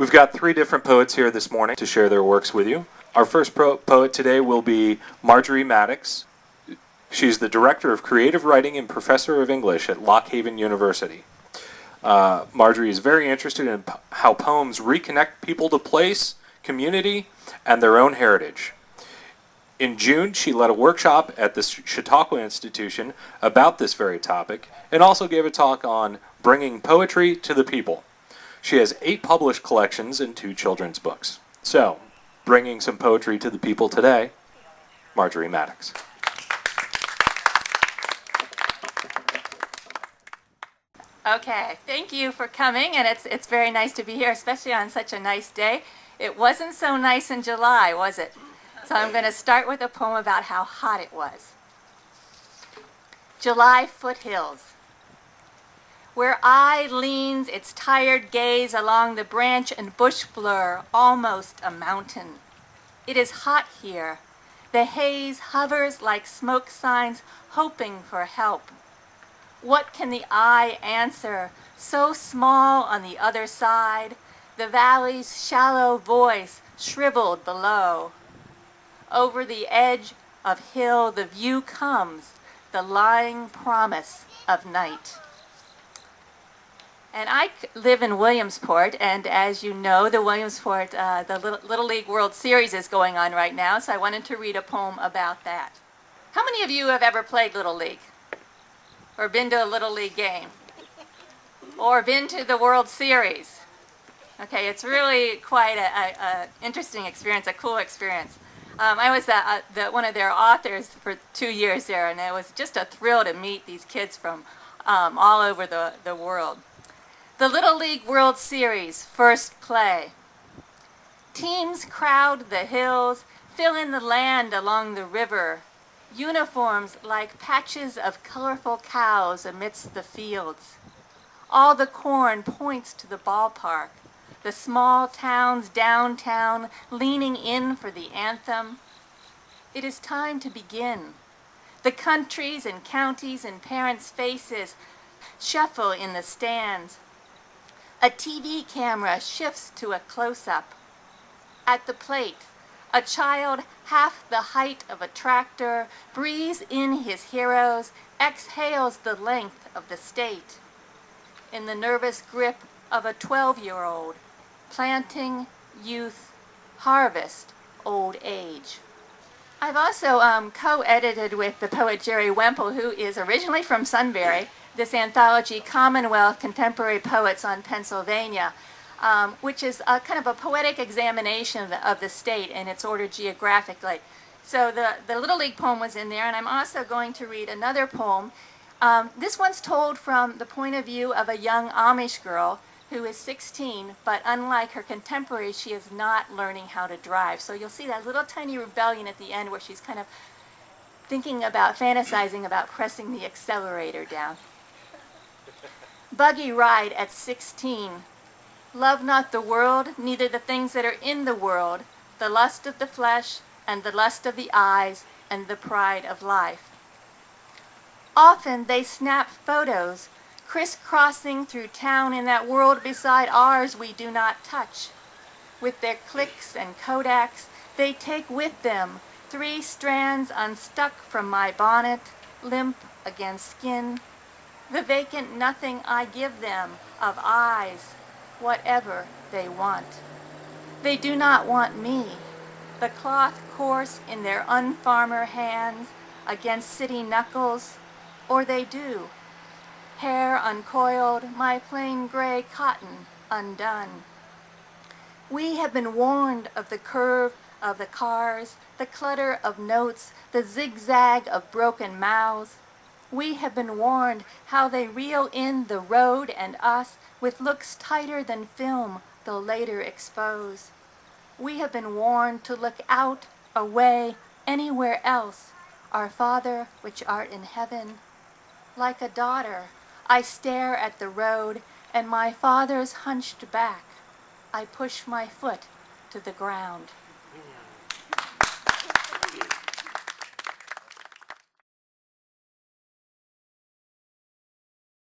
We've got three different poets here this morning to share their works with you. Our first poet today will be Marjorie Maddox. She's the Director of Creative Writing and Professor of English at Lock Haven University. Marjorie is very interested in how poems reconnect people to place, community, and their own heritage. In June, she led a workshop at the Chautauqua Institute about this very topic, and also gave a talk on bringing poetry to the people. She has 8 published collections and 2 children's books. So, bringing some poetry to the people today, Marjorie Maddox. Okay, thank you for coming, and it's very nice to be here, especially on such a nice day. It wasn't so nice in July, was it? So I'm going to start with a poem about how hot it was. July Foothills. Where eye leans its tired gaze along the branch and bush blur, almost a mountain. It is hot here. The haze hovers like smoke signs, hoping for help. What can the eye answer, so small on the other side, the valley's shallow voice shriveled below? Over the edge of hill the view comes, the lying promise of night. And I live in Williamsport, and as you know, the Williamsport, the Little League World Series is going on right now, so I wanted to read a poem about that. How many of you have ever played Little League? Or been to a Little League game? Or been to the World Series? Okay, it's really quite an interesting experience, a cool experience. I was one of their authors for 2 years there, and it was just a thrill to meet these kids from all over the world. The Little League World Series, first play. Teams crowd the hills, fill in the land along the river. Uniforms like patches of colorful cows amidst the fields. All the corn points to the ballpark. The small towns downtown leaning in for the anthem. It is time to begin. The countries and counties and parents' faces shuffle in the stands. A TV camera shifts to a close-up. At the plate, a child half the height of a tractor breathes in his heroes, exhales the length of the state. In the nervous grip of a 12-year-old, planting, youth, harvest, old age. I've also co-edited with the poet Jerry Wemple, who is originally from Sunbury, this anthology, Commonwealth Contemporary Poets on Pennsylvania, which is kind of a poetic examination of the state and its order geographically. So the Little League poem was in there, and I'm also going to read another poem. This one's told from the point of view of a young Amish girl who is 16, but unlike her contemporaries, she is not learning how to drive. So you'll see that little tiny rebellion at the end where she's kind of thinking about, fantasizing about pressing the accelerator down. Buggy ride at 16. Love not the world, neither the things that are in the world, the lust of the flesh, and the lust of the eyes, and the pride of life. Often they snap photos, crisscrossing through town in that world beside ours we do not touch. With their clicks and Kodaks, they take with them 3 strands unstuck from my bonnet, limp against skin, the vacant nothing I give them of eyes, whatever they want. They do not want me, the cloth coarse in their unfarmer hands against city knuckles, or they do. Hair uncoiled, my plain gray cotton undone. We have been warned of the curve of the cars, the clutter of notes, the zigzag of broken mouths. We have been warned how they reel in the road and us with looks tighter than film they'll later expose. We have been warned to look out, away, anywhere else, our Father which art in heaven. Like a daughter, I stare at the road, and my Father's hunched back. I push my foot to the ground.